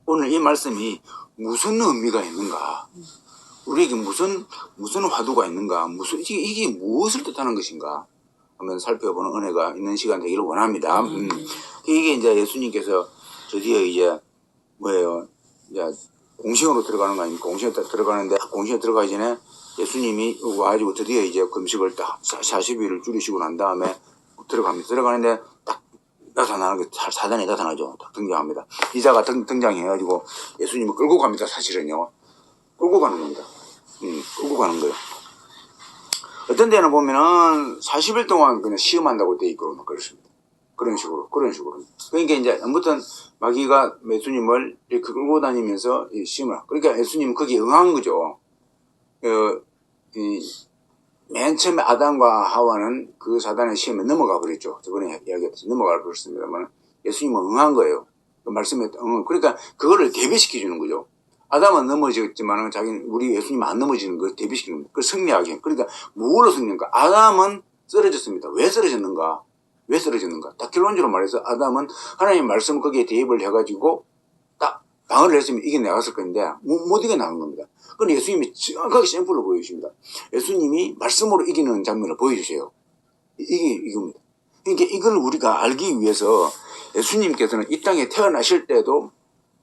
오늘 이 말씀이 무슨 의미가 있는가? 우리에게 무슨 화두가 있는가? 이게 무엇을 뜻하는 것인가? 한번 살펴보는 은혜가 있는 시간 되기를 원합니다. 이게 이제 예수님께서 드디어 이제 뭐예요? 이제 공생으로 들어가는 거 아닙니까? 공생에 들어가는데 공생에 들어가기 전에 예수님이 와가지고 드디어 이제 금식을 딱 40일을 줄이시고 난 다음에 들어갑니다. 들어가는데 딱 나타나는 게 사단이 나타나죠. 딱 등장합니다. 이자가 등장해가지고 예수님을 끌고 갑니다. 사실은요. 끌고 가는 겁니다. 끌고 가는 거예요. 어떤 데는 보면은 40일 동안 그냥 시험한다고 돼 있고 그렇습니다. 그런 식으로. 그러니까 이제 아무튼 마귀가 예수님을 이렇게 끌고 다니면서 시험을. 그러니까 예수님은 거기에 응한 거죠. 맨 처음에 아담과 하와는 그 사단의 시험에 넘어가 버렸죠. 저번에 이야기했듯이 넘어가 버렸습니다만 예수님은 응한 거예요. 그 말씀에 그러니까 그거를 대비시켜 주는 거죠. 아담은 넘어졌지만은 우리 예수님은 안 넘어지는 걸 대비시키는 거예요. 그걸 승리하게. 그러니까 뭐로 승리인가? 아담은 쓰러졌습니다. 왜 쓰러졌는가? 딱 결론적으로 말해서 아담은 하나님 말씀 거기에 대입을 해가지고 딱 방어를 했으면 이겨나갔을 건데 못 이겨나간 겁니다. 그건 예수님이 정확하게 샘플로 보여주십니다. 예수님이 말씀으로 이기는 장면을 보여주세요. 이겁니다. 그러니까 이걸 우리가 알기 위해서 예수님께서는 이 땅에 태어나실 때도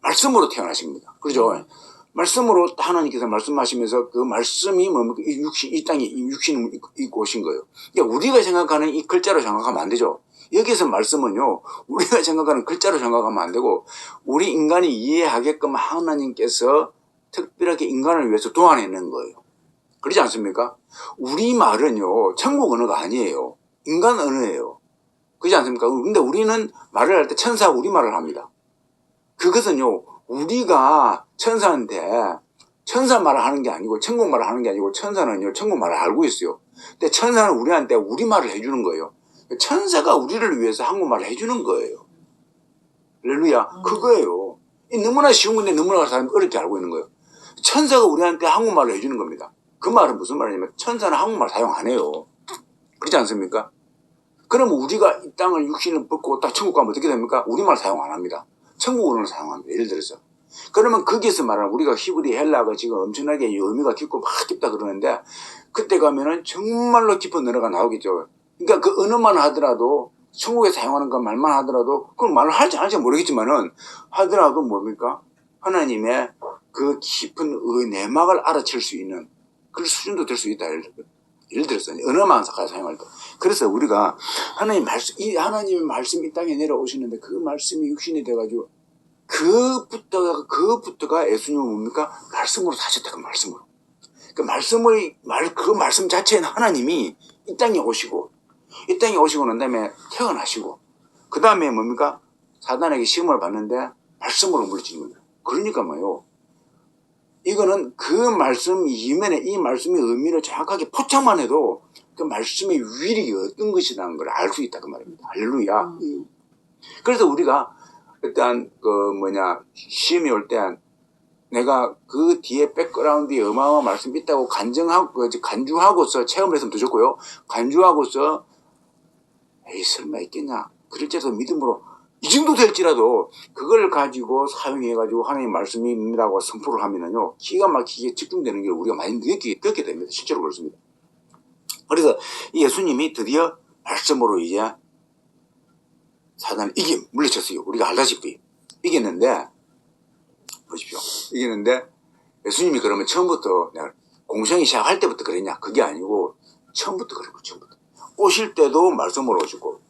말씀으로 태어나신 겁니다. 그렇죠? 말씀으로 하나님께서 말씀하시면서 그 말씀이 뭡니까? 이 땅에 육신을 입고 오신 거예요. 그러니까 우리가 생각하는 이 글자로 생각하면 안 되죠. 여기서 말씀은요, 우리가 생각하는 글자로 생각하면 안 되고, 우리 인간이 이해하게끔 하나님께서 특별하게 인간을 위해서 도안해낸 거예요. 그렇지 않습니까? 우리 말은요, 천국 언어가 아니에요. 인간 언어예요. 그렇지 않습니까? 근데 우리는 말을 할 때 천사 우리말을 합니다. 그것은요, 우리가 천사한테 천사 말을 하는 게 아니고 천국 말을 하는 게 아니고 천사는요 천국 말을 알고 있어요. 근데 천사는 우리한테 우리말을 해주는 거예요. 천사가 우리를 위해서 한국말을 해주는 거예요. 할렐루야. 그거예요. 너무나 쉬운 건데 너무나 사람이 어렵게 알고 있는 거예요. 천사가 우리한테 한국말을 해주는 겁니다. 그 말은 무슨 말이냐면 천사는 한국말 사용 안 해요. 그렇지 않습니까? 그러면 우리가 이 땅을 육신을 벗고 딱 천국 가면 어떻게 됩니까? 우리말 사용 안 합니다. 천국어를 사용합니다. 예를 들어서. 그러면 거기에서 말하는 우리가 히브리 헬라가 지금 엄청나게 의미가 깊고 막 깊다 그러는데 그때 가면은 정말로 깊은 언어가 나오겠죠. 그러니까 그 언어만 하더라도 천국에 사용하는 그 말만 하더라도 그건 말을 할지 안 할지 모르겠지만은 하더라도 뭡니까? 하나님의 그 깊은 내막을 알아챌 수 있는 그 수준도 될 수 있다. 예를 들어서 언어만 사용할 때. 그래서 우리가 하나님의 말씀이 이 땅에 내려오시는데 그 말씀이 육신이 돼가지고 그부터가 예수님은 뭡니까? 말씀으로 사셨다. 그 말씀으로. 그 말씀 자체는 하나님이 이 땅에 오시고 난 다음에 태어나시고 그 다음에 뭡니까? 사단에게 시험을 받는데 말씀으로 물리치는 겁니다. 그러니까 뭐요? 이거는 그 말씀 이면에 이 말씀의 의미를 정확하게 포착만 해도 그 말씀의 위력이 어떤 것이라는 걸 알 수 있다 그 말입니다. 할렐루야. 그래서 우리가 일단 시험이 올 때 내가 그 뒤에 백그라운드에 어마어마한 말씀이 있다고 간주하고서 체험을 했으면 더 좋고요. 간주하고서 에이 설마 있겠냐 그럴지라도 믿음으로 이 정도 될지라도 그걸 가지고 사용해가지고 하나님 말씀이 있다고 선포를 하면은요 기가 막히게 집중되는 게 우리가 많이 느끼게 됩니다. 실제로 그렇습니다. 그래서 예수님이 드디어 말씀으로 이제 사단을 물리쳤어요. 우리가 알다시피 이겼는데 보십시오. 이겼는데 예수님이 그러면 처음부터 공생이 시작할 때부터 그랬냐? 그게 아니고 처음부터 그랬고 처음부터 오실 때도 말씀으로 오시고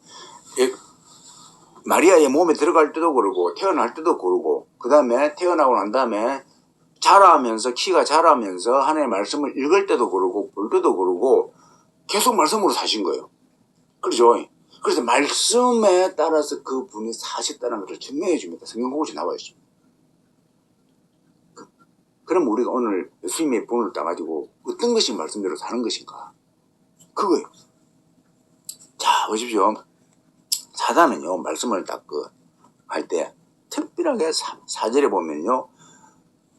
마리아의 몸에 들어갈 때도 그러고 태어날 때도 그러고 그 다음에 태어나고 난 다음에 키가 자라면서 하나님의 말씀을 읽을 때도 그러고 볼 때도 그러고 계속 말씀으로 사신 거예요. 그렇죠? 그래서 말씀에 따라서 그 분이 사셨다는 것을 증명해 줍니다. 성경 곳곳이 나와 있습니다. 그럼 우리가 오늘 예수님의 본을 따가지고 어떤 것이 말씀대로 사는 것인가? 그거예요. 자, 보십시오. 사단은요, 말씀을 딱 할 때, 특별하게 4절에 보면요,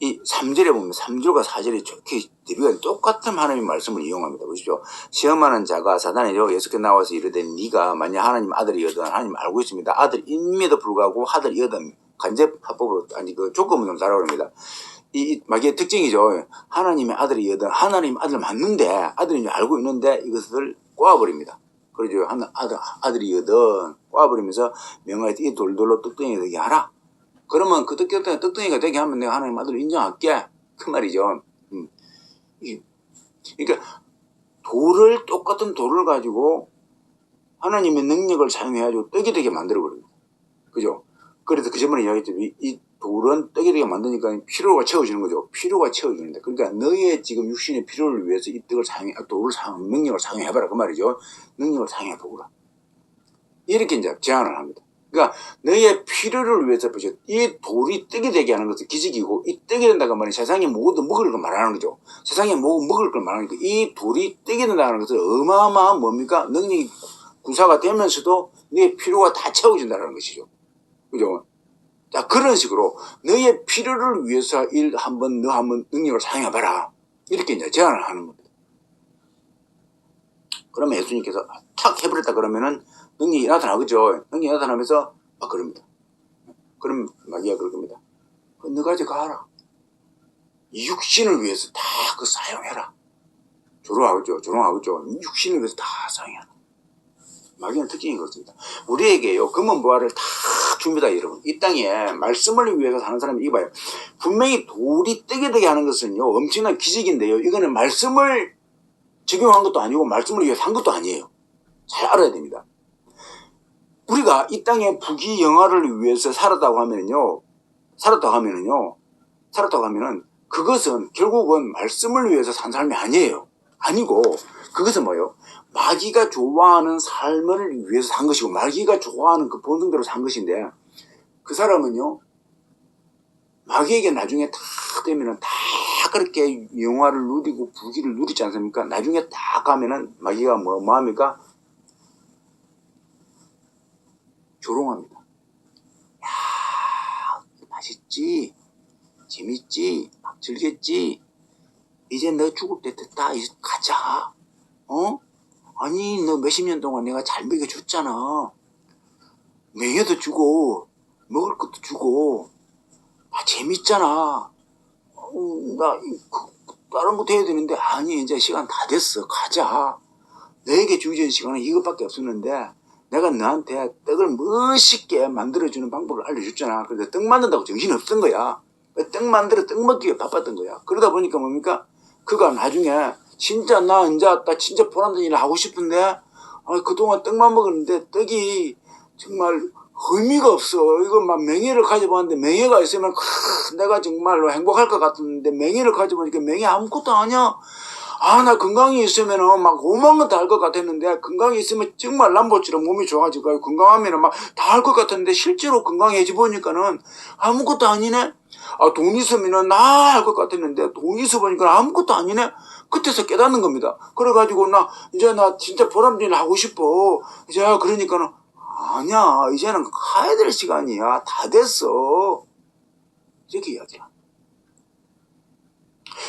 이 3절에 보면 3절과 4절이 좋게 대비가 똑같은 하나님의 말씀을 이용합니다. 보십시오. 시험하는 자가 사단이죠. 예수께 나와서 이르되 네가 만약 하나님 아들이거든 하나님 알고 있습니다. 아들임에도 불구하고 아들이거든 간접 합법으로, 아니, 그 조건문으로 따라고 합니다. 이 마귀의 특징이죠. 하나님의 아들이거든. 하나님 아들 맞는데, 아들인 줄 알고 있는데 이것을 꼬아버립니다. 그러죠. 아들이거든. 꼬아버리면서 명하여 이 돌돌로 떡덩이가 되게 하라. 그러면 그 떡덩이가 되게 하면 내가 하나님 아들을 인정할게. 그 말이죠. 그러니까 똑같은 돌을 가지고 하나님의 능력을 사용해가지고 떡이 되게 만들어버립니다. 그죠? 그래서 그 전번에 이야기했죠. 이 돌은 떡이 되게 만드니까 필요가 채워지는 거죠. 필요가 채워지는데. 그러니까 너의 지금 육신의 필요를 위해서 이 떡을 능력을 사용해봐라. 그 말이죠. 능력을 사용해보라. 이렇게 이제 제안을 합니다. 그러니까 너의 필요를 위해서 이 돌이 떡이 되게 하는 것은 기적이고, 이 떡이 된다고 하면 세상에 모든 먹을 걸 말하는 거죠. 세상에 먹을 걸 말하는 거니까 이 돌이 떡이 된다는 것은 어마어마한 뭡니까? 능력이 구사가 되면서도 너의 필요가 다 채워진다는 것이죠. 그죠? 자, 그런 식으로 너의 필요를 위해서 너 한번 능력을 사용해봐라. 이렇게 이제 제안을 하는 겁니다. 그러면 예수님께서 탁 해버렸다 그러면은 능력이 나타나겠죠. 능력이 나타나면서 그럽니다. 그럼 마귀가 그럴 겁니다. 너 가져가라. 이 육신을 위해서 다 사용해라. 조롱하겠죠. 육신을 위해서 다 사용해라. 마귀는 특징이 그렇습니다. 우리에게요, 금은 보화를 다 줍니다, 여러분. 이 땅에 말씀을 위해서 사는 사람이 이거 봐요. 분명히 돌이 떡이 되게 하는 것은요, 엄청난 기적인데요. 이거는 말씀을 적용한 것도 아니고 말씀을 위해서 한 것도 아니에요. 잘 알아야 됩니다. 우리가 이 땅에 부귀영화를 위해서 살았다고 하면은 그것은 결국은 말씀을 위해서 산 삶이 아니에요. 아니고 그것은 뭐예요? 마귀가 좋아하는 삶을 위해서 산 것이고, 마귀가 좋아하는 그 본성대로 산 것인데, 그 사람은요, 마귀에게 나중에 다 되면은 다 그렇게 영화를 누리고 부귀를 누리지 않습니까? 나중에 다 가면은 마귀가 뭐 합니까? 조롱합니다. 야, 맛있지? 재밌지? 막 즐겼지? 이제 너 죽을 때 됐다. 이제 가자. 아니, 너 몇십 년 동안 내가 잘 먹여줬잖아. 명예도 주고, 먹을 것도 주고, 재밌잖아. 나, 다른 것도 해야 되는데, 아니, 이제 시간 다 됐어. 가자. 너에게 주어진 시간은 이것밖에 없었는데, 내가 너한테 떡을 멋있게 만들어주는 방법을 알려줬잖아. 그래서 떡 만든다고 정신이 없던 거야. 떡 먹기 위해 바빴던 거야. 그러다 보니까 뭡니까? 그가 나중에, 진짜 나 진짜 보람된 일을 하고 싶은데, 그동안 떡만 먹었는데, 떡이 정말 의미가 없어. 이거 막 명예를 가져봤는데, 명예가 있으면, 내가 정말로 행복할 것 같은데, 명예를 가져보니까 명예 아무것도 아니야. 나 건강이 있으면은 막 오만 건 다 할 것 같았는데, 건강이 있으면 정말 람보처럼 몸이 좋아지고, 건강하면은 막 다 할 것 같았는데, 실제로 건강해져 보니까는 아무것도 아니네? 돈 있으면은 나 할 것 같았는데, 돈 있어 보니까 아무것도 아니네? 그때서 깨닫는 겁니다. 그래가지고 이제 나 진짜 보람된 일 하고 싶어. 이제 그러니까는, 아니야. 이제는 가야 될 시간이야. 다 됐어. 이렇게 이야기야.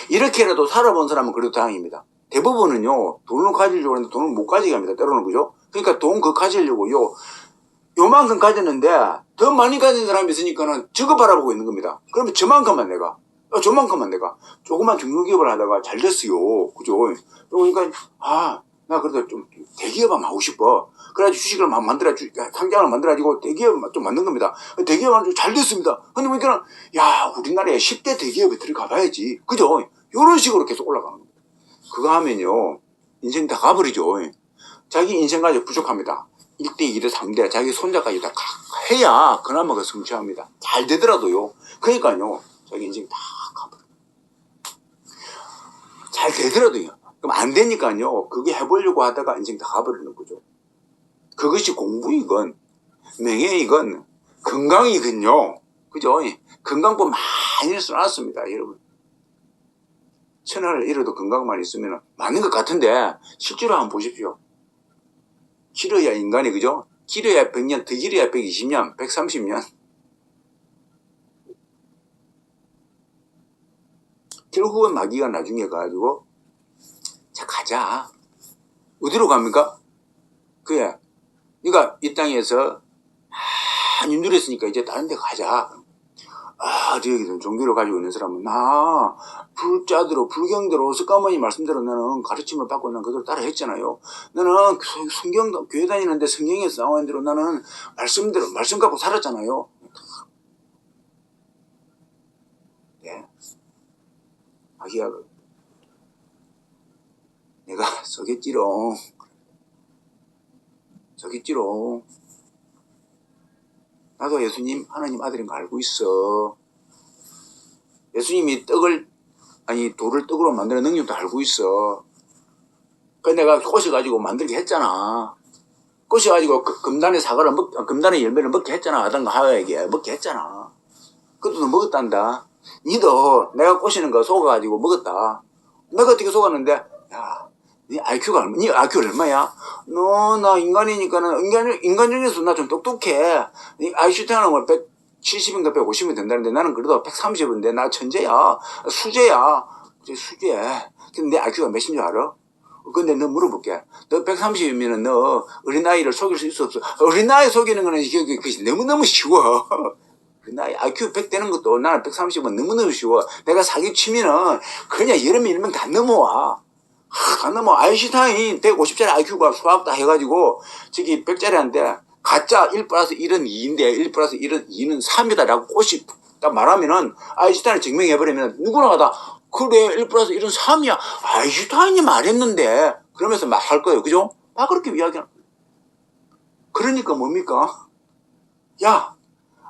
이렇게라도 살아본 사람은 그래도 다행입니다. 대부분은요, 돈을 가지려고 하는데 돈을 못 가지게 합니다. 때로는, 그죠? 그러니까 돈 가지려고요, 요만큼 가졌는데 더 많이 가진 사람이 있으니까는 저거 바라보고 있는 겁니다. 그러면 저만큼만 내가 조그만 중소기업을 하다가 잘 됐어요. 그죠? 그러니까 나 그래도 좀 대기업 한번 하고 싶어. 그래가지고 주식을 막 상장을 만들어가지고 대기업 좀 만든 겁니다. 대기업 하면 잘 됐습니다. 근데 보니까 우리나라에 10대 대기업에 들어가 봐야지. 그죠? 이런 식으로 계속 올라가는 겁니다. 그거 하면요, 인생 다 가버리죠. 자기 인생 가지고 부족합니다. 1대, 2대, 3대, 자기 손자까지 다 해야 그나마 그 성취합니다. 잘 되더라도요. 그러니까요, 자기 인생 다 가버려. 잘 되더라도요. 그럼 안 되니까요, 그게 해보려고 하다가 인생 다 가버리는 거죠. 그것이 공부이건, 명예이건, 건강이건요. 그죠? 건강법 많이 써놨습니다, 여러분. 천하를 잃어도 건강만 있으면 맞는 것 같은데, 실제로 한번 보십시오. 길어야 인간이, 그죠? 길어야 100년, 더 길어야 120년, 130년. 결국은 마귀가 나중에 가가지고, 자, 가자. 어디로 갑니까? 그러니까 이 땅에서 많이 누렸으니까 이제 다른 데 가자. 아, 저기 종교를 가지고 있는 사람은 나 불자대로 불경대로 석가모니 말씀대로 나는 가르침을 받고 난 그걸 따라 했잖아요. 나는 성경 교회 다니는데 성경에서 나오는 대로 나는 말씀대로 말씀 갖고 살았잖아요. 네. 아기야, 내가 속였지롱. 속였지롱. 나도 예수님 하나님 아들인 거 알고 있어. 예수님이 돌을 떡으로 만드는 능력도 알고 있어. 그 내가 꼬셔가지고 만들게 했잖아. 꼬셔가지고 금단의 금단의 열매를 먹게 했잖아. 아담과 하와에게 먹게 했잖아. 그것도 너 먹었단다. 니도 내가 꼬시는 거 속아가지고 먹었다. 내가 어떻게 속았는데, 야, 네 IQ가 얼마야? 나 인간이니까는, 인간 중에서 나 좀 똑똑해. 네 아인슈타인은 뭐 170인가 150이 된다는데 나는 그래도 130인데 나 천재야. 수재야. 수재. 근데 내 IQ가 몇인 줄 알아? 근데 너 물어볼게. 너 130이면은 너 어린아이를 속일 수 있어 없어? 어린아이 속이는 거는 그게 너무너무 쉬워. 어린아이 IQ 100 되는 것도 나는 130은 너무너무 쉬워. 내가 사기 치면은 그냥 여름에 1명 다 넘어와. 아인슈타인 150짜리 IQ가 수학 다 해가지고 저기 100짜리한테 가짜 1 플러스 1은 2인데 1 플러스 1은 2는 3이다라고 꼬시 딱 말하면은 아인슈타인을 증명해버리면 누구나 다 그래 1 플러스 1은 3이야. 아인슈타인이 말했는데 그러면서 말할 거예요. 그죠? 막 그렇게 이야기하는. 그러니까 뭡니까? 야,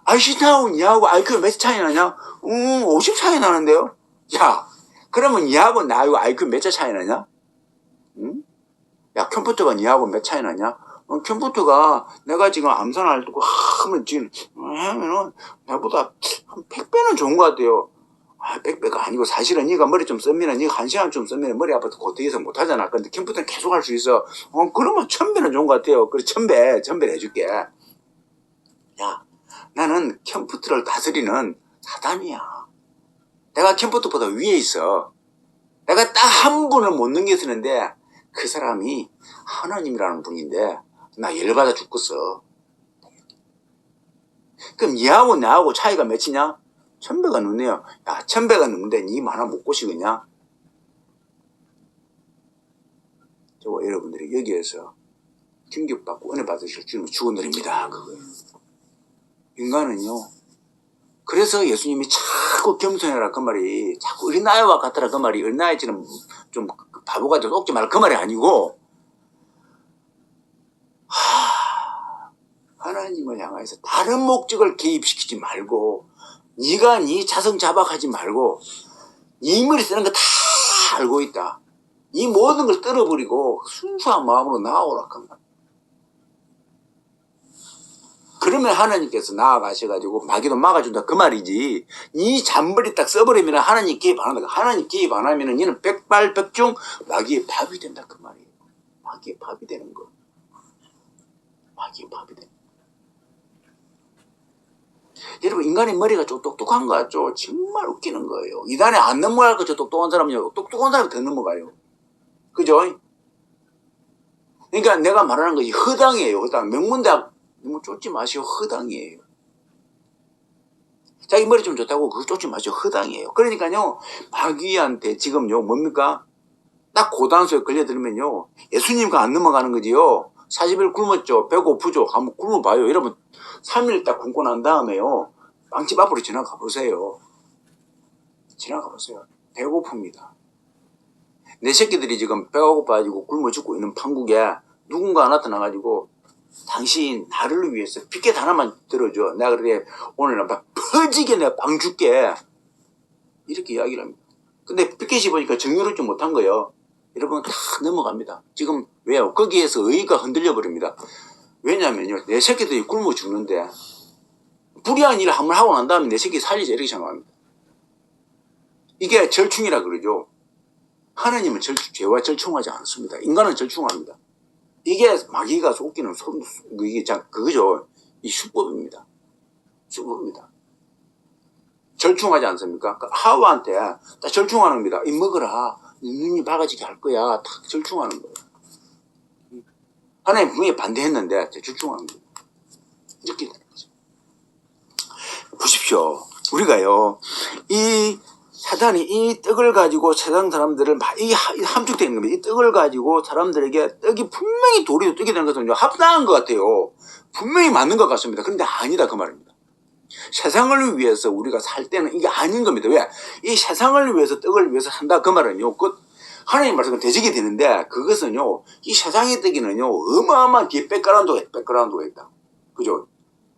아인슈타인 니하고 IQ 몇 차이 나냐? 50 차이 나는데요? 야, 그러면 니하고 나하고 IQ 몇 차 차이 나냐? 응? 야, 컴퓨터가 니하고 몇 차이 나냐? 컴퓨터가 내가 지금 암산할 때고 하면 지금 하면은 나보다 한 100배는 좋은 것 같아요. 100배가 아니고 사실은 니가 머리 좀 쓰면은 니가 1시간 좀 쓰면은 머리 아파서 고되어서 못하잖아. 근데 컴퓨터는 계속 할 수 있어. 그러면 1000배는 좋은 것 같아요. 그래 1000배를 해줄게. 야, 나는 컴퓨터를 다스리는 사단이야. 내가 컴퓨터보다 위에 있어. 내가 딱 한 분을 못 넘겼었는데 그 사람이 하나님이라는 분인데 나 열받아 죽겠어. 그럼 얘하고 나하고 차이가 몇이냐? 1000배가 넘네요. 야, 1000배가 넘는데 니 하나 못 꼬시겠냐? 저거 여러분들이 여기에서 충격받고 은혜 받으실 줄은 축원드립니다. 그거예요. 인간은요. 그래서 예수님이 자꾸 겸손해라 그 말이 자꾸 어린아이와 같더라 그 말이 어린아이처럼 좀 바보가 돼서 속지 말라 그 말이 아니고 하나님을 향해서 다른 목적을 개입시키지 말고 네가 네 자성 자박하지 말고 네 머리 쓰는 거 다 알고 있다. 이 모든 걸 떨어버리고 순수한 마음으로 나아오라 그 말. 그러면 하나님께서 나아가셔가지고 마귀도 막아준다 그 말이지. 이 잔머리 딱 써버리면 하나님 개입 안 한다. 하나님 개입 안 하면 얘는 백발백중 마귀의 밥이 된다 그 말이에요. 마귀의 밥이 되는 거. 마귀의 밥이 되는 거. 여러분 인간의 머리가 좀 똑똑한 거 같죠? 정말 웃기는 거예요. 이단에 안 넘어갈 거죠. 똑똑한 사람은요. 똑똑한 사람이 더 넘어가요. 그죠? 그러니까 내가 말하는 것이 허당이에요. 허당. 명문대학 너무 쫓지 마시오. 허당이에요. 자기 머리 좀 좋다고 그거 쫓지 마시오. 허당이에요. 그러니까요. 마귀한테 지금요. 뭡니까? 딱 고단수에 걸려들면요. 예수님과 안 넘어가는 거지요. 40일 굶었죠. 배고프죠. 한번 굶어봐요. 여러분 3일 딱 굶고 난 다음에요. 빵집 앞으로 지나가 보세요. 지나가 보세요. 배고픕니다. 내 새끼들이 지금 배가 고파가지고 굶어 죽고 있는 판국에 누군가 나타나가지고 당신 나를 위해서 피켓 하나만 들어줘. 내가 그래 오늘 막 퍼지게 내가 빵 줄게. 이렇게 이야기를 합니다. 근데 피켓이 보니까 정의롭지 못한 거예요. 여러분 다 넘어갑니다. 지금 왜요? 거기에서 의의가 흔들려 버립니다. 왜냐면요. 내 새끼들이 굶어 죽는데 불의한 일을 한번 하고 난 다음에 내 새끼 살리자 이렇게 생각합니다. 이게 절충이라 그러죠. 하나님은 죄와 절충하지 않습니다. 인간은 절충합니다. 이게 마귀가 속기는 이게 그거죠. 이 수법입니다. 수법입니다. 절충하지 않습니까? 하와한테 딱 절충하는 겁니다. 이 먹어라. 눈이 밝아지게 할 거야. 딱 절충하는 거예요. 하나님 분명히 반대했는데 절충하는 거예요. 이렇게 되는 거죠. 보십시오. 우리가요, 이 사단이 이 떡을 가지고 세상 사람들을 이 함축되어 있는 겁니다. 이 떡을 가지고 사람들에게 떡이 분명히 도리도 떡이 되는 것은 합당한 것 같아요. 분명히 맞는 것 같습니다. 그런데 아니다 그 말입니다. 세상을 위해서 우리가 살 때는 이게 아닌 겁니다. 왜? 이 세상을 위해서 떡을 위해서 산다 그 말은요. 하나님 말씀은 대적이 되는데 그것은요. 이 세상의 떡이는요. 어마어마한 뒤에 백그라운드가 있다. 그죠?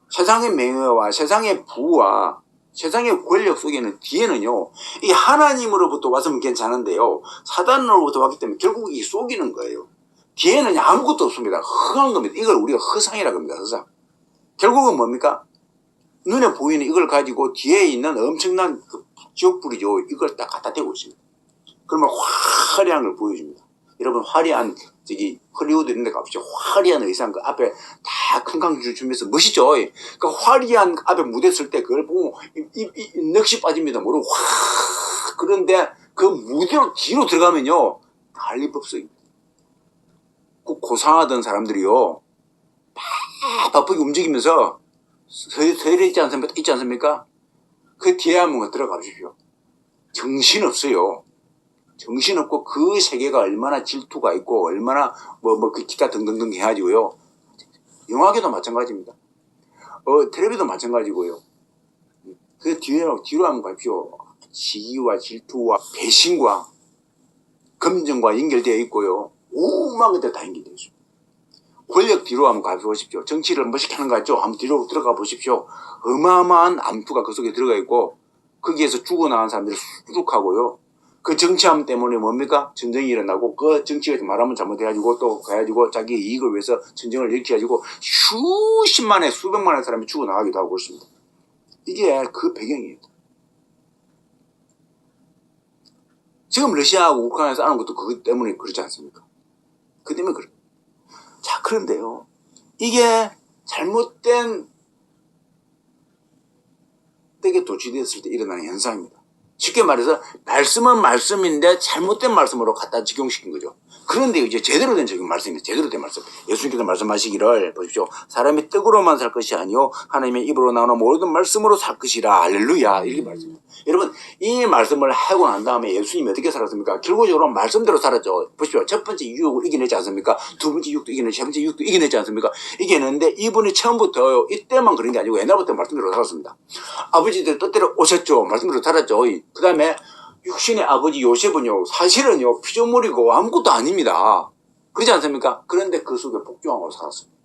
세상의 명예와 세상의 부와 세상의 권력 속에는 뒤에는요. 이 하나님으로부터 왔으면 괜찮은데요. 사단으로부터 왔기 때문에 결국 이 속이는 거예요. 뒤에는 아무것도 없습니다. 허한 겁니다. 이걸 우리가 허상이라고 합니다. 허상. 결국은 뭡니까? 눈에 보이는 이걸 가지고 뒤에 있는 엄청난 그 지옥불이죠. 이걸 딱 갖다 대고 있습니다. 그러면 화려한 걸 보여줍니다. 여러분 화려한 헐리우드 이런 데 가보시죠. 화려한 의상 그 앞에 다 킁킁 주면서 멋있죠. 그 화려한 앞에 무대 쓸 때 그걸 보고 넋이 빠집니다. 모르고 그런데 그 무대로 뒤로 들어가면요. 난리법석입니다. 고상하던 사람들이요. 바쁘게 움직이면서 서열에 있지 않습니까? 그 뒤에 한번 들어가 보십시오. 정신없어요. 정신없고 그 세계가 얼마나 질투가 있고 얼마나 그 기타 등등등 해가지고요. 영화계도 마찬가지입니다. 텔레비도 마찬가지고요. 그 뒤로 한번 가십시오. 시기와 질투와 배신과 검증과 연결되어 있고요. 오만 것들 다 연결되어 있습니다. 권력 뒤로 한번 가보십시오. 정치를 멋있게 하는 거 같죠? 한번 뒤로 들어가 보십시오. 어마어마한 암투가 그 속에 들어가 있고 거기에서 죽어나간 사람들이 수두룩하고요. 그 정치함 때문에 뭡니까? 전쟁이 일어나고 그 정치가 말하면 잘못해가지고 또 가가지고 자기 이익을 위해서 전쟁을 일으켜가지고 수십만에 수백만의 사람이 죽어나가기도 하고 그렇습니다. 이게 그 배경이에요. 지금 러시아하고 우크라이나에 싸우는 것도 그것 때문에 그렇지 않습니까? 그 때문에 그래요. 자, 그런데요. 이게 잘못된 때에 도취되었을 때 일어나는 현상입니다. 쉽게 말해서 말씀은 말씀인데 잘못된 말씀으로 갖다 적용시킨 거죠. 그런데 이제 제대로 된 적용 말씀입니다. 제대로 된 말씀. 예수님께서 말씀하시기를 보십시오. 사람이 떡으로만 살 것이 아니요 하나님의 입으로 나오는 모든 말씀으로 살 것이라. 할렐루야. 이렇게 말씀입니다. 여러분 이 말씀을 하고 난 다음에 예수님이 어떻게 살았습니까? 결국적으로 말씀대로 살았죠. 보십시오. 첫 번째 유혹을 이겨내지 않습니까? 두 번째 유혹도 이겨내지, 세 번째 유혹도 이겨내지 않습니까? 이겨냈는데 이분이 처음부터 이때만 그런 게 아니고 옛날부터 말씀대로 살았습니다. 아버지들 뜻대로 오셨죠. 말씀대로 살았죠. 그 다음에 육신의 아버지 요셉은요 사실은요 피조물이고 아무것도 아닙니다. 그렇지 않습니까? 그런데 그 속에 복종하고 살았습니다.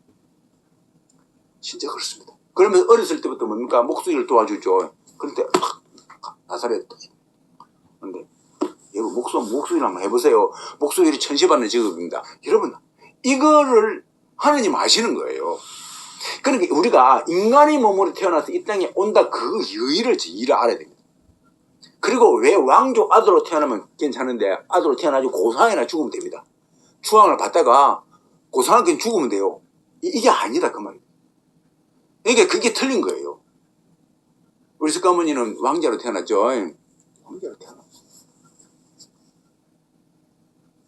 진짜 그렇습니다. 그러면 어렸을 때부터 뭡니까? 목소리를 도와주죠. 그런데 나사렛. 그런데 여러분 목소리를 한번 해보세요. 목소리를 천시받는 직업입니다. 여러분 이거를 하느님 아시는 거예요. 그러니까 우리가 인간의 몸으로 태어나서 이 땅에 온다 그 여의를 알아야 됩니다. 그리고 왜 왕족 아들로 태어나면 괜찮은데 아들로 태어나지 고상이나 죽으면 됩니다. 추앙을 받다가 고상하게 죽으면 돼요. 이게 아니다 그 말이에요. 그러니까 그게 틀린 거예요. 우리 석가모니는 왕자로 태어났죠. 왕자로 태어났죠.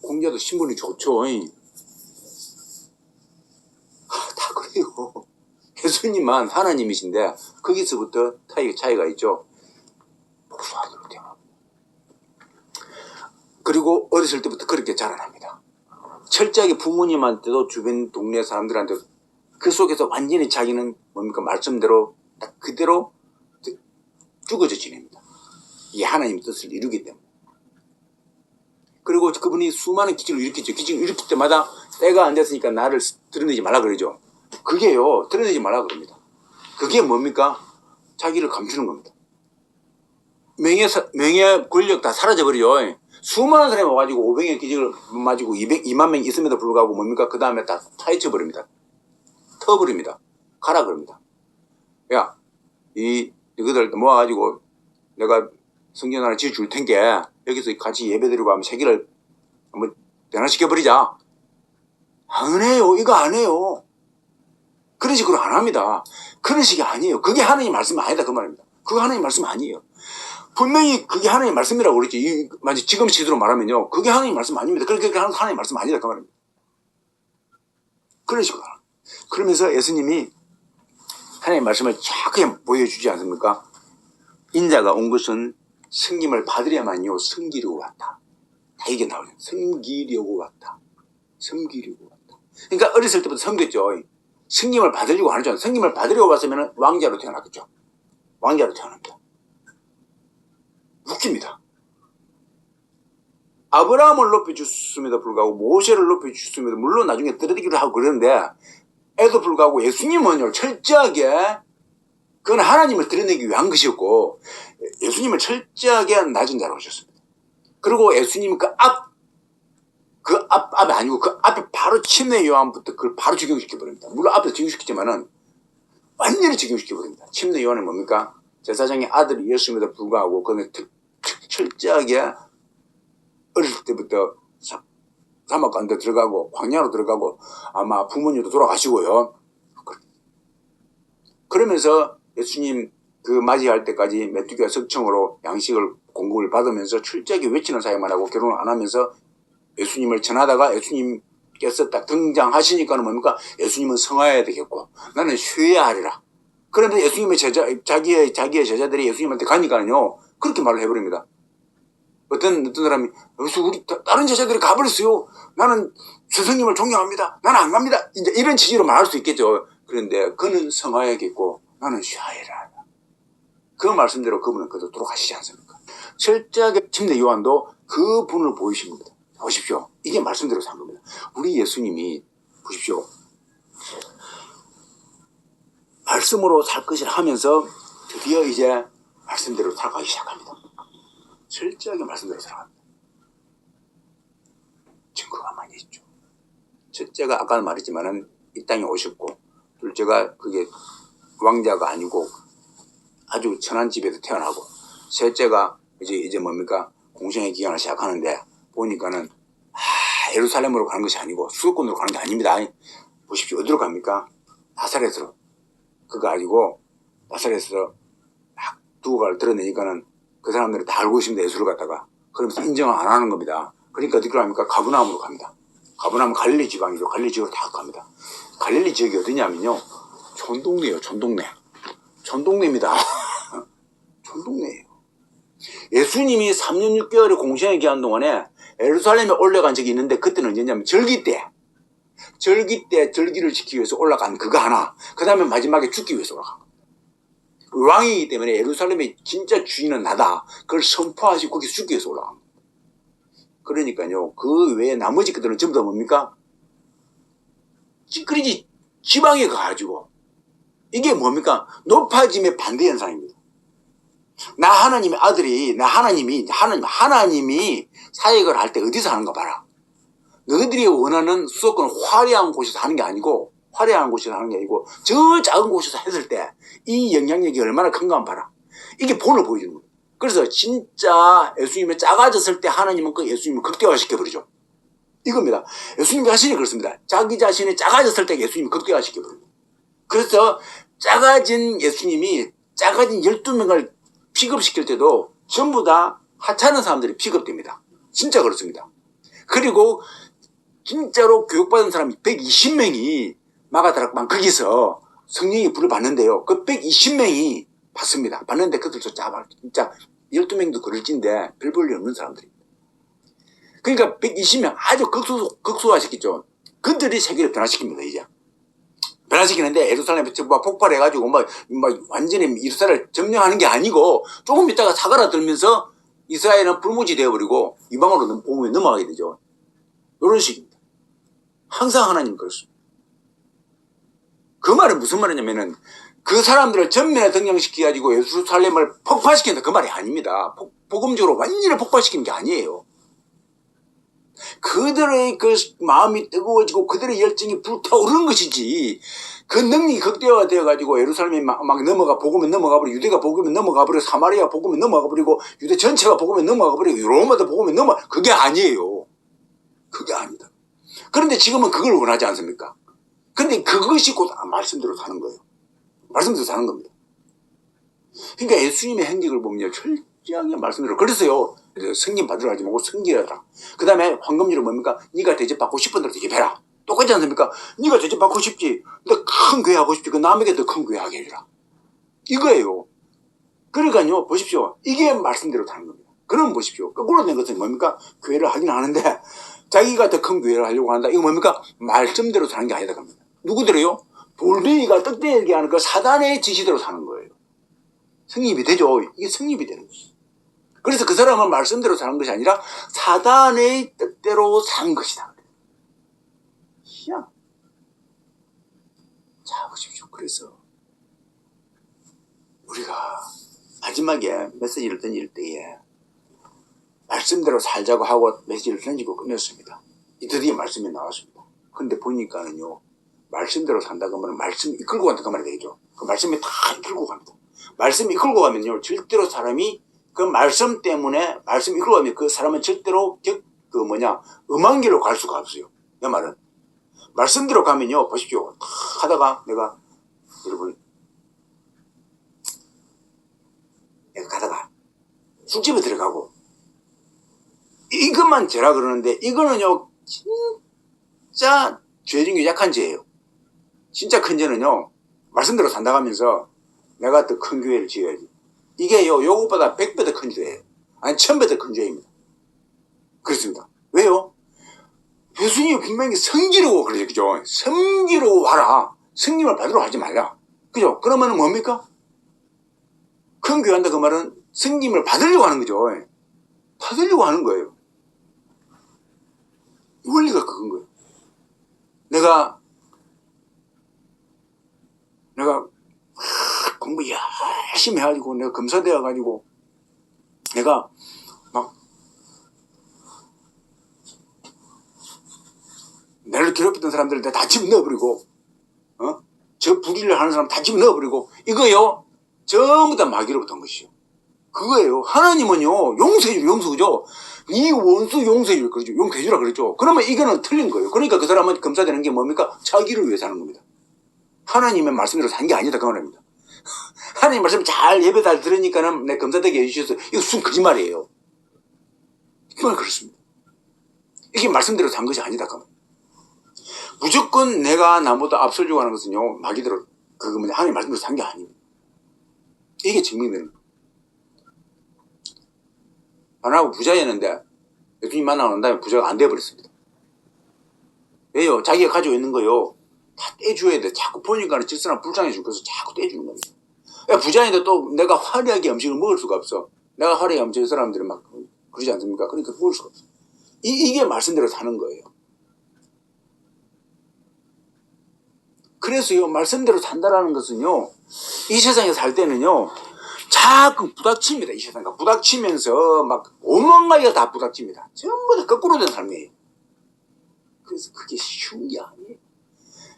공자도 신분이 좋죠. 다 그래요. 예수님만 하나님이신데 거기서부터 차이가 있죠. 복수아들로 태어납니다. 그리고 어렸을 때부터 그렇게 자라납니다. 철저하게 부모님한테도 주변 동네 사람들한테도 그 속에서 완전히 자기는 뭡니까 말씀대로 딱 그대로 죽어져 지냅니다. 이게 하나님의 뜻을 이루기 때문에. 그리고 그분이 수많은 기적을 일으켰죠. 기적을 일으킬 때마다 때가 안 됐으니까 나를 드러내지 말라 그러죠. 그게요 드러내지 말라 그럽니다. 그게 뭡니까? 자기를 감추는 겁니다. 명예 권력 다 사라져버리죠. 수많은 사람이 와가지고 500의 기적을 맞이고 2만 명이 있음에도 불구하고 뭡니까? 그 다음에 다 파헤쳐버립니다. 터버립니다. 가라 그럽니다. 야, 이거들 모아가지고 내가 성전 하나 지어줄 텐게 여기서 같이 예배드리고 하면 세계를 한번 변화시켜버리자. 안 해요. 이거 안 해요. 그런 식으로 안 합니다. 그런 식이 아니에요. 그게 하나님 말씀이 아니다 그 말입니다. 그거 하나님 말씀 아니에요. 분명히 그게 하나님 말씀이라고 그랬지. 만약 지금 시대로 말하면요. 그게 하나님 말씀 아닙니다. 그렇게 하나님 말씀 아니다 그 말입니다. 그런 식으로. 그러면서 예수님이 하나님의 말씀을 정확하게 보여주지 않습니까? 인자가 온 것은 섬김을 받으려만요 섬기려고 왔다. 다 이게 나오죠. 섬기려고 왔다. 섬기려고 왔다. 그러니까 어렸을 때부터 섬겼죠. 섬김을 받으려고 하죠. 섬김을 받으려고 왔으면 왕자로 태어났겠죠. 왕자로 태어납니다. 웃깁니다. 아브라함을 높여주셨음에도 불구하고 모세를 높여주셨음에도 물론 나중에 떨어지기도 하고 그러는데 에도 불구하고 예수님은요 철저하게 그건 하나님을 드러내기 위한 것이었고 예수님을 철저하게 낮은 자로 오셨습니다. 그리고 예수님이 앞에 아니고 그 앞에 바로 침례 요한부터 그걸 바로 적용시켜버립니다. 물론 앞에서 적용시켰지만은 완전히 적용시켜버립니다. 침례 요한은 뭡니까? 제사장의 아들이었음에도 불구하고 그는 철저하게 어렸을 때부터 사막가운데 들어가고 광야로 들어가고 아마 부모님도 돌아가시고요. 그러면서 예수님 그 맞이할 때까지 메뚜기와 석청으로 양식을 공급을 받으면서 철저하게 외치는 사역만 하고 결혼을 안 하면서 예수님을 전하다가 예수님께서 딱 등장하시니까는 뭡니까? 예수님은 성화해야 되겠고 나는 쉬어야 하리라. 그런데 예수님의 자기의 제자들이 예수님한테 가니까는요 그렇게 말을 해버립니다. 어떤 사람이 우리 다른 제자들이 가버렸어요. 나는 스승님을 존경합니다. 나는 안 갑니다. 이제 이런 취지로 말할 수 있겠죠. 그런데 그는 성화해야겠고 나는 쉬어야라. 그 말씀대로 그분은 그대로 돌아가시지 않습니까? 철저하게 침례 요한도 그 분을 보이십니다. 보십시오. 이게 말씀대로 산 겁니다. 우리 예수님이 보십시오. 말씀으로 살 것이라 하면서 드디어 이제 말씀대로 살아가기 시작합니다. 철저하게 말씀대로 살아갑니다. 증거가 많이 있죠. 첫째가 아까 말했지만은 이 땅에 오셨고, 둘째가 그게 왕자가 아니고 아주 천한 집에서 태어나고, 셋째가 이제 뭡니까? 공생의 기간을 시작하는데 보니까는 예루살렘으로 가는 것이 아니고 수도권으로 가는 게 아닙니다. 보십시오. 어디로 갑니까? 나사렛으로. 그거 아니고 나사렛에서 막 두고가를 드러내니까는 그 사람들이 다 알고 있습니다. 예수를 갖다가. 그러면서 인정을 안 하는 겁니다. 그러니까 어디로 갑니까? 가브나움으로 갑니다. 가브나움 갈릴리 지방이죠. 갈릴리 지역으로 다 갑니다. 갈릴리 지역이 어디냐면요. 촌동네예요. 촌동네. 촌동네입니다. 촌동네예요. 예수님이 3년 6개월의 공생의 기간 동안에 예루살렘에 올라간 적이 있는데 그때는 언제냐면 절기 때 절기를 지키기 위해서 올라간 그거 하나. 그 다음에 마지막에 죽기 위해서 올라간 겁니다. 왕이기 때문에 예루살렘의 진짜 주인은 나다. 그걸 선포하시고 거기서 죽기 위해서 올라간 겁니다. 그러니까요. 그 외에 나머지 것들은 전부 다 뭡니까? 찌끄리지 지방에 가가지고 이게 뭡니까? 높아짐의 반대 현상입니다. 하나님의 아들이 하나님이 사역을 할 때 어디서 하는가 봐라. 너희들이 원하는 수도권 화려한 곳에서 하는 게 아니고 저 작은 곳에서 했을 때 이 영향력이 얼마나 큰가 한번 봐라. 이게 본을 보여주는 거예요. 그래서 진짜 예수님이 작아졌을 때 하나님은 그 예수님을 극대화시켜버리죠. 이겁니다. 예수님 자신이 그렇습니다. 자기 자신이 작아졌을 때 예수님을 극대화시켜버립니다. 그래서 작아진 예수님이 작아진 12명을 픽업시킬 때도 전부 다 하찮은 사람들이 픽업됩니다. 진짜 그렇습니다. 그리고 진짜로 교육받은 사람이 120명이 마가다락방 거기서 성령의 불을 받는데요. 그 120명이 받습니다. 받는데 그들도 진짜 12명도 그럴진데 별 볼 일 없는 사람들입니다. 그러니까 120명 아주 극소화시켰죠. 그들이 세계를 변화시킵니다. 이제 변화시키는데 예루살렘에 막 폭발해가지고 막 완전히 이스라엘을 점령하는 게 아니고 조금 있다가 사가라들면서 이스라엘은 불무지 되어버리고 이방으로 오면 넘어가게 되죠. 이런 식입니다. 항상 하나님 그렇습니다. 그 말은 무슨 말이냐면은 그 사람들을 전면에 등장시켜가지고 예루살렘을 폭발시킨다 그 말이 아닙니다. 복음적으로 완전히 폭발시키는 게 아니에요. 그들의 그 마음이 뜨거워지고 그들의 열정이 불타오르는 것이지 그 능력이 극대화가 되어가지고 예루살렘이 막 넘어가 복음에 넘어가 버리고 유대가 복음에 넘어가 버리고 사마리아 복음에 넘어가 버리고 유대 전체가 복음에 넘어가 버리고 로마도 복음에 그게 아니에요. 그게 아니다. 그런데 지금은 그걸 원하지 않습니까? 근데 그것이 곧 말씀대로 사는 거예요. 말씀대로 사는 겁니다. 그러니까 예수님의 행적을 보면요. 철저하게 말씀대로. 그래서요. 승진 받으러 가지 말고 승기하라. 그 다음에 황금률은 뭡니까? 네가 대접받고 싶은 대로 대접해라. 똑같지 않습니까? 네가 대접받고 싶지. 근데 큰 교회 하고 싶지. 그 남에게 더 큰 교회 하게 해주라. 이거예요. 그러니까요, 보십시오. 이게 말씀대로 다는 겁니다. 그럼 보십시오. 거꾸로 된 것은 뭡니까? 교회를 하긴 하는데 자기가 더 큰 교회를 하려고 한다. 이거 뭡니까? 말씀대로 사는 게 아니다. 겁니다. 누구들이요? 돌덩이가 떡대기 하는 그 사단의 지시대로 사는 거예요. 성립이 되죠. 이게 성립이 되는 거예요. 그래서 그 사람은 말씀대로 사는 것이 아니라 사단의 뜻대로 사는 것이다. 희야. 자, 보십시오. 그래서 우리가 마지막에 메시지를 던질 때에 말씀대로 살자고 하고 메시지를 던지고 끝냈습니다. 드디어 말씀이 나왔습니다. 근데 보니까는요, 말씀대로 산다 그러면 말씀이 이끌고 간다 그 말이 되죠. 그 말씀이 다 이끌고 갑니다. 말씀이 이끌고 가면요, 절대로 사람이 그 말씀 때문에 말씀이 이끌고 가면 그 사람은 절대로 음한 길로 갈 수가 없어요. 내 말은. 말씀대로 가면요, 보십시오. 하다가 내가 가다가 술집에 들어가고 이것만 죄라 그러는데 이거는요 진짜 죄 중에 약한 죄예요. 진짜 큰 죄는요 말씀대로 산다고 하면서 내가 더 큰 교회를 지어야지. 이게요 요것보다 100배 더 큰 죄예요. 아니 1000배 더 큰 죄입니다. 그렇습니다. 왜요? 예수님이 분명히 성기로 그러죠. 그죠? 성기로 와라. 성님을 받으러 하지 말라. 그죠? 그러면 뭡니까? 큰 교회 한다 그 말은 성님을 받으려고 하는 거죠. 받으려고 하는 거예요. 원리가 그건 거예요. 내가 공부 열심히 해가지고 내가 검사되어가지고 내가 막 나를 괴롭혔던 사람들을 다 집어넣어버리고 저 불의를 하는 사람 다 집어넣어버리고 이거요 전부 다 마귀로부터 온 것이요. 그거예요. 하나님은요 용서해주려 용서죠. 이 원수 용서해주려 그러죠. 용서해주라 그랬죠. 그러면 이거는 틀린 거예요. 그러니까 그 사람은 검사되는 게 뭡니까? 자기를 위해 사는 겁니다. 하나님의 말씀대로 산 게 아니다 그 말입니다. 하나님 말씀 잘 예배 잘 들으니까는 내 검사되게 해주셔서 이거 순 거짓말이에요. 정말 그렇습니다. 이게 말씀대로 산 것이 아니다 그 말. 무조건 내가 나보다 앞서려고 하는 것은요 마귀대로 하나님 말씀대로 산 게 아닙니다. 이게 증명되는 거예요. 하나하고 부자였는데 예수님 만나고 다음에 부자가 안 돼버렸습니다. 왜요? 자기가 가지고 있는 거요 다 떼줘야 돼. 자꾸 보니까는 질서나 불쌍해 죽어서 자꾸 떼주는 겁니다. 부자인데 또 내가 화려하게 음식을 먹을 수가 없어. 내가 화려하게 음식을 사람들이 막 그러지 않습니까? 그러니까 먹을 수가 없어. 이게 말씀대로 사는 거예요. 그래서요 말씀대로 산다라는 것은요 이 세상에 살 때는요 자꾸 부닥칩니다. 이 세상과 부닥치면서 막 오만 가지가 다 부닥칩니다. 전부 다 거꾸로 된 삶이에요. 그래서 그게 쉬운 게 아니에요.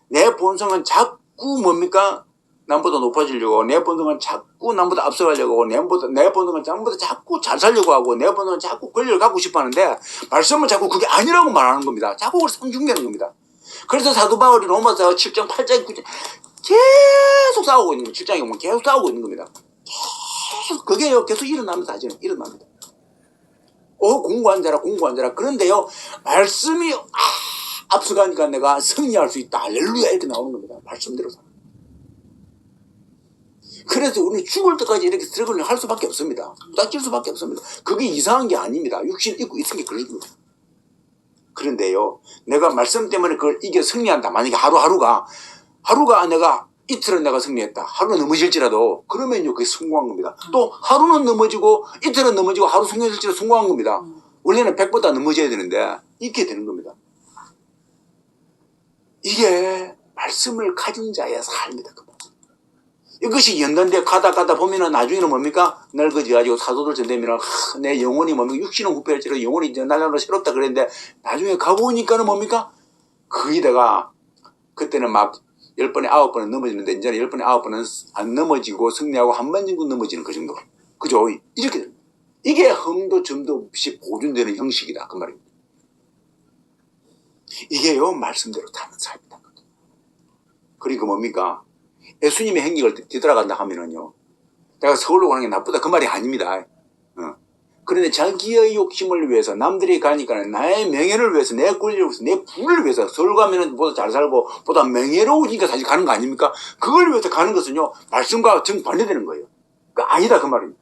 내 본성은 자꾸 뭡니까? 남보다 높아지려고, 내 본성은 자꾸 남보다 앞서가려고 하고, 내 본성은 남보다 자꾸 잘 살려고 하고, 내 본성은 자꾸 권력을 갖고 싶어 하는데, 말씀은 자꾸 그게 아니라고 말하는 겁니다. 자꾸 그걸 상중되는 겁니다. 그래서 사도 바울이 로마서 7장, 8장, 9장 계속 싸우고 있는 거예요. 7장에 보면 계속 싸우고 있는 겁니다. 계속, 그게요, 계속 일어나면서 하죠. 일어납니다. 공부한 자라. 그런데요, 말씀이, 앞서가니까 내가 승리할 수 있다. 할렐루야. 이렇게 나오는 겁니다. 말씀대로 사는. 그래서 우리는 죽을 때까지 이렇게 스트러글을 할 수밖에 없습니다. 부닥칠 수밖에 없습니다. 그게 이상한 게 아닙니다. 육신 입고 있은 게 그런 겁니다. 그런데요, 내가 말씀 때문에 그걸 이겨 승리한다. 만약에 하루가 내가 이틀은 내가 승리했다. 하루는 넘어질지라도 그러면요 그게 성공한 겁니다. 또 하루는 넘어지고 이틀은 넘어지고 하루 승리했을지라도 성공한 겁니다. 원래는 100보다 넘어져야 되는데 이렇게 되는 겁니다. 이게 말씀을 가진 자의 삶이다. 이것이 연단돼 가다 보면은 나중에는 뭡니까? 늙어져가지고 사도들 전되면은 내 영혼이 뭡니까? 육신은 후패할지라도 영혼이 이제 날라로 새롭다 그랬는데 나중에 가보니까는 뭡니까? 거기다가 그때는 막 10번에 9번은 넘어지는데 이제는 10번에 9번은 안 넘어지고 승리하고 한 번 정도 넘어지는 그 정도. 그죠? 이렇게 됩니다. 이게 흠도 점도 없이 보존되는 형식이다. 그 말입니다. 이게요 말씀대로 타는 삶이다. 그리고 뭡니까? 예수님의 행적을 뒤돌아간다 하면은요, 내가 서울로 가는 게 나쁘다 그 말이 아닙니다. 그런데 자기의 욕심을 위해서 남들이 가니까 나의 명예를 위해서 내 권리를 위해서 내 부를 위해서 서울 가면은 보다 잘 살고 보다 명예로우니까 사실 가는 거 아닙니까? 그걸 위해서 가는 것은요 말씀과 정반대되는 거예요. 그러니까 아니다 그 말입니다.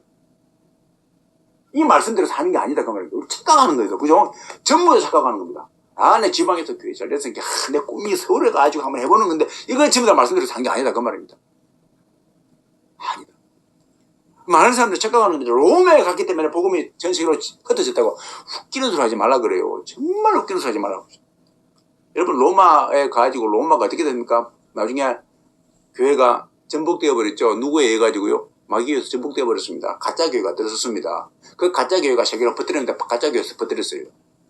이 말씀대로 사는 게 아니다 그 말입니다. 착각하는 거예요. 그죠? 전부 다 착각하는 겁니다. 아, 내 지방에서 교회 잘 됐으니까 내 꿈이 서울에 가지고 한번 해보는 건데 이건 전부 다 말씀대로 사는 게 아니다 그 말입니다. 아니다. 많은 사람들이 착각하는 건데 로마에 갔기 때문에 복음이 전 세계로 흩어졌다고 웃기는 소리 하지 말라 그래요. 정말 웃기는 소리 하지 말라고. 여러분 로마에 가지고 로마가 어떻게 됩니까? 나중에 교회가 전복되어 버렸죠. 누구에 의해 가지고요? 마귀에서 전복되어 버렸습니다. 가짜 교회가 들어섰습니다. 그 가짜 교회가 세계로 퍼뜨렸는데 가짜 교회에서 퍼뜨렸어요.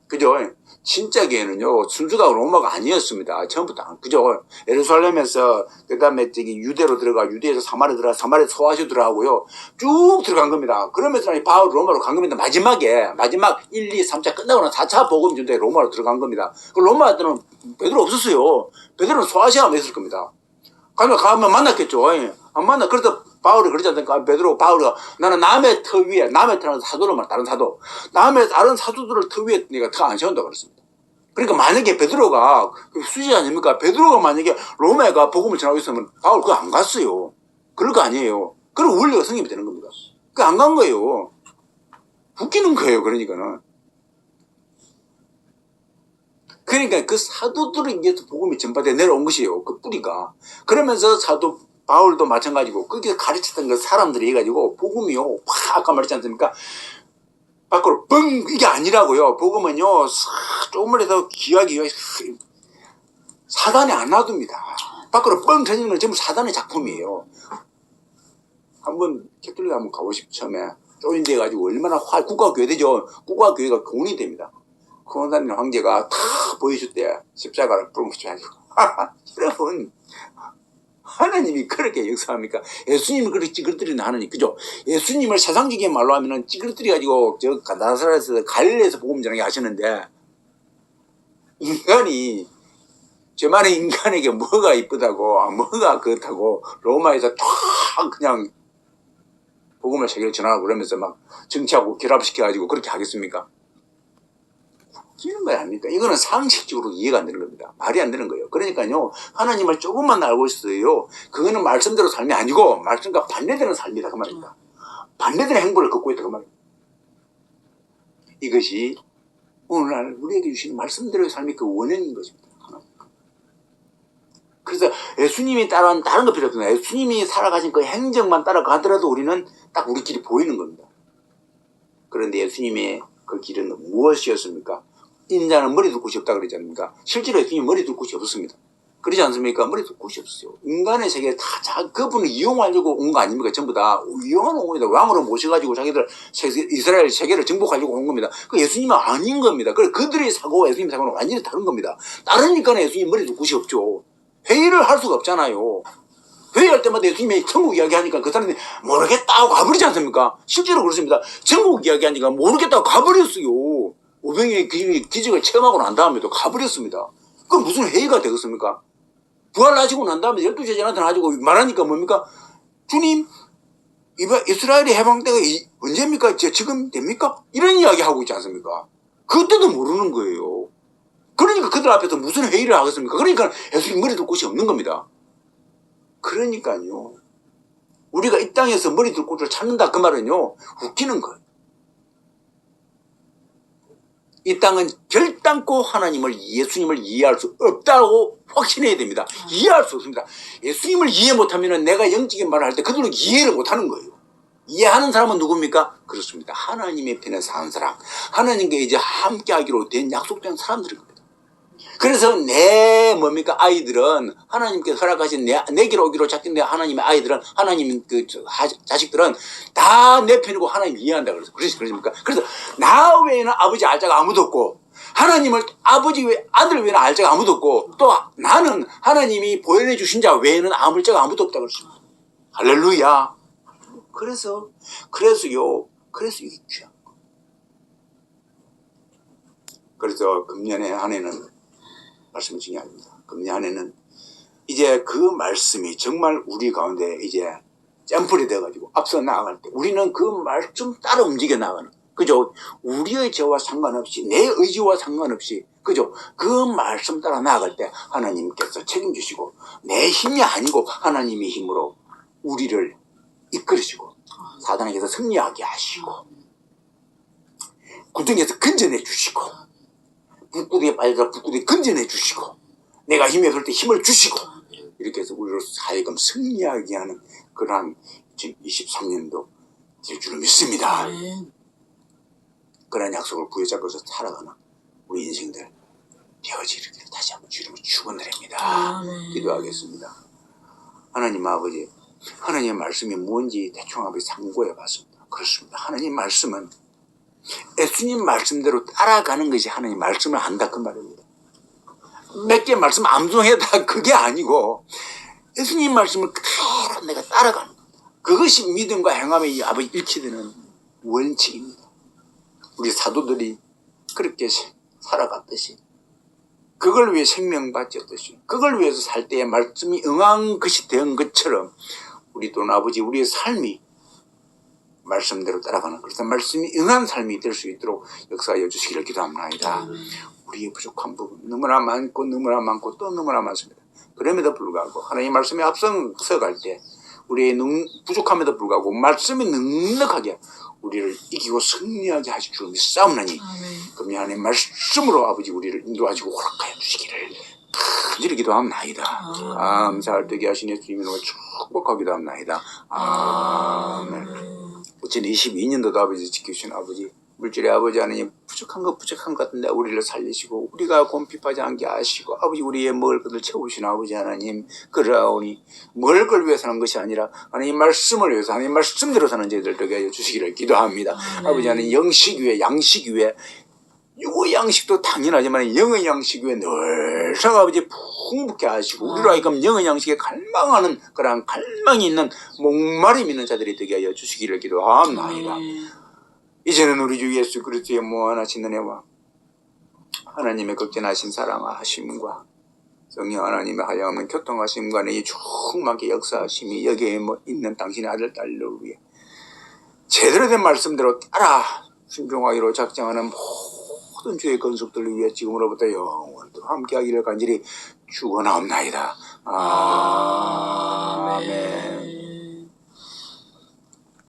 그죠? 진짜 교회는요 순수가 로마가 아니었습니다. 처음부터. 그죠? 예루살렘에서 그다음에 저기 유대로 들어가 유대에서 사마리 들어가 사마리 소아시로 들어가고요 쭉 들어간 겁니다. 그러면서 바울 로마로 간 겁니다. 마지막 1, 2, 3차 끝나고 난 4차 복음 전도에 로마로 들어간 겁니다. 그 로마들은 베드로 없었어요. 베드로는 소아시아만 있을 겁니다. 가면 만났겠죠. 안 만나. 그래서 바울이 그러지 않습니까? 베드로, 바울이가 나는 남의 터 위에, 남의 터는 사도를 말, 다른 사도. 남의 다른 사도들을 터 위에 내가 터 안 세운다고 그랬습니다. 그러니까 만약에 베드로가, 수지 아닙니까? 베드로가 만약에 로마에 가 복음을 전하고 있으면 바울 그거 안 갔어요. 그럴 거 아니에요. 그럼 원리가 성립이 되는 겁니다. 그 안 간 거예요. 웃기는 거예요. 그러니까는. 그러니까 그 사도들을 위해서 복음이 전파돼 내려온 것이에요. 그 뿌리가. 그러면서 사도 바울도 마찬가지고 거기서 가르쳤던 그 사람들이 해가지고 복음이요. 팍 아까 말했지 않습니까? 밖으로 뻥 이게 아니라고요. 복음은요. 조금이라도 귀하게 사단이 안 놔둡니다. 밖으로 뻥 터지는 건 전부 사단의 작품이에요. 한번 캐톨릭 한번 가보십시오. 처음에 조인돼 가지고 얼마나 국가교회 되죠. 국가교회가 공이 됩니다. 코난다는 황제가 다 보여줄 때 십자가를 뿜어주고 여러분 하나님이 그렇게 역사합니까? 예수님을 그렇게 찌그러뜨리는 하나님 그죠? 예수님을 세상적인 말로 하면은 찌그러뜨려 가지고 저 나사렛에서 갈릴리에서 복음 전하게 하시는데 인간이 저만의 인간에게 뭐가 이쁘다고 뭐가 그렇다고 로마에서 탁 그냥 복음을 세계로 전하고 그러면서 막 정치하고 결합시켜가지고 그렇게 하겠습니까? 이런 거 아닙니까? 이거는 상식적으로 이해가 안 되는 겁니다. 말이 안 되는 거예요. 그러니까요, 하나님을 조금만 알고 있어요. 그거는 말씀대로 삶이 아니고, 말씀과 반대되는 삶이다. 그 말입니다. 반대되는 행보를 걷고 있다. 그 말입니다. 이것이 오늘날 우리에게 주신 말씀대로의 삶이 그 원인인 것입니다. 그래서 예수님이 따라한 다른 거 필요 없습니다. 예수님이 살아가신 그 행정만 따라가더라도 우리는 딱 우리 길이 보이는 겁니다. 그런데 예수님의 그 길은 무엇이었습니까? 인자는 머리 둘 곳이 없다 그러지 않습니까? 실제로 예수님 머리 둘 곳이 없었습니다. 그러지 않습니까? 머리 둘 곳이 없어요. 인간의 세계에 다 그분을 이용하려고 온 거 아닙니까? 전부 다 이용하는 겁니다. 왕으로 모셔가지고 자기들 이스라엘 세계를 정복하려고 온 겁니다. 그 예수님은 아닌 겁니다. 그래 그들의 사고와 예수님 사고는 완전히 다른 겁니다. 다르니까 예수님 머리 둘 곳이 없죠. 회의를 할 수가 없잖아요. 회의할 때마다 예수님이 천국 이야기하니까 그 사람들이 모르겠다고 가버리지 않습니까? 실제로 그렇습니다. 천국 이야기하니까 모르겠다고 가버렸어요. 오병이의 기적을 체험하고 난 다음에도 가버렸습니다. 그럼 무슨 회의가 되겠습니까? 부활하시고 난 다음에 12제 제나타 가지고 말하니까 뭡니까? 주님, 이스라엘의 해방 때가 언제입니까? 지금 됩니까? 이런 이야기 하고 있지 않습니까? 그때도 모르는 거예요. 그러니까 그들 앞에서 무슨 회의를 하겠습니까? 그러니까 예수님 머리 둘 곳이 없는 겁니다. 그러니까요. 우리가 이 땅에서 머리 둘 곳을 찾는다 그 말은요. 웃기는 거예요. 이 땅은 결단코 하나님을 예수님을 이해할 수 없다고 확신해야 됩니다. 이해할 수 없습니다. 예수님을 이해 못하면 내가 영적인 말을 할 때 그들은 이해를 못하는 거예요. 이해하는 사람은 누굽니까? 그렇습니다. 하나님의 편에 사는 사람. 하나님과 이제 함께하기로 된 약속된 사람들인 겁니다. 그래서 뭡니까? 아이들은 하나님께서 허락하신 내게로 오기로 작정된 하나님의 아이들은 하나님 자식들은 다 내 편이고 하나님 이해한다 그래서 그러십니까? 그래서 나 외에는 아버지 알 자가 아무도 없고 하나님을 아버지 아들 외에는 알 자가 아무도 없고 또 나는 하나님이 보여내 주신 자 외에는 아물 자가 아무도 없다 그랬습니다. 할렐루야. 그래서 이게 귀한 거. 그래서 금년에 한 해는 말씀이 중요합니다. 금년 한 해는 이제 그 말씀이 정말 우리 가운데 이제 샘플이 돼가지고 앞서 나아갈 때 우리는 그 말씀 따라 움직여 나가는 그죠? 우리의 죄와 상관없이, 내 의지와 상관없이, 그죠? 그 말씀 따라 나아갈 때 하나님께서 책임지시고, 내 힘이 아니고 하나님의 힘으로 우리를 이끌으시고, 사단에게서 승리하게 하시고, 구덩이에서 건져내 주시고, 북구덩이에 빠져서 북구덩이에 건져내 주시고, 내가 힘이 없을 때 힘을 주시고, 이렇게 해서 우리로 하여금 승리하게 하는 그러한 2023년도 될 줄을 믿습니다. 그런 약속을 부여잡고서 살아가는 우리 인생들 되어지기를 다시 한번 주님을 축원드립니다. 기도하겠습니다. 하나님 아버지, 하나님의 말씀이 뭔지 대충 한번 상고해 봤습니다. 그렇습니다. 하나님 말씀은 예수님 말씀대로 따라가는 것이 하나님 말씀을 안다 그 말입니다. 몇 개 말씀 암송해다 그게 아니고 예수님 말씀을 그대로 내가 따라가는 것. 그것이 믿음과 행함의 아버지 일치되는 원칙입니다. 우리 사도들이 그렇게 살아갔듯이, 그걸 위해 생명 바쳤듯이, 그걸 위해서 살 때에 말씀이 응한 것이 된 것처럼 우리 또는 아버지 우리의 삶이 말씀대로 따라가는, 그래서 말씀이 응한 삶이 될 수 있도록 역사하여 주시기를 기도합니다. 우리의 부족한 부분 너무나 많고 너무나 많고 또 너무나 많습니다. 그럼에도 불구하고 하나님 말씀에 앞서갈 때 우리의 부족함에도 불구하고 말씀이 넉넉하게 우리를 이기고 승리하게 하실 줄 믿사옵나니 그럼 하나님 말씀으로 아버지 우리를 인도하시고 허락하여 주시기를 간절히 기도합나이다. 감사할 때게 하신 예수님의 이름으로 축복하기도 합나이다. 아멘. 2022년도도 아버지 지켜주신 아버지, 물질의 아버지 하나님, 부족한 것 같은데 우리를 살리시고 우리가 곰핍하지 않게 하시고 아버지 우리의 먹을 것을 채우신 아버지 하나님, 그러하오니 먹을 걸 위해 사는 것이 아니라 하나님 말씀을 위해서 하나님 말씀대로 사는 저희들 되게 하여 주시기를 기도합니다. 아버지 하나님, 영식 위에 양식 위에 육의 양식도 당연하지만 영의 양식 위에 늘상 아버지 풍부케 하시고 우리로 하여금 영의 양식에 갈망하는 그러한 갈망이 있는 목마름이 있는 자들이 되게 하여 주시기를 기도합니다. 이제는 우리 주 예수 그리스도의 무한하신 은혜와 하나님의 극진하신 사랑하심과 성령 하나님의 하여없는 교통하심과 이 충만하게 역사하심이 여기에 있는 당신의 아들 딸을 위해 제대로 된 말씀대로 따라 순종하기로 작정하는 모든 주의 건속들을 위해 지금으로부터 영원토록 함께하기를 간절히 축원하옵나이다. 아멘.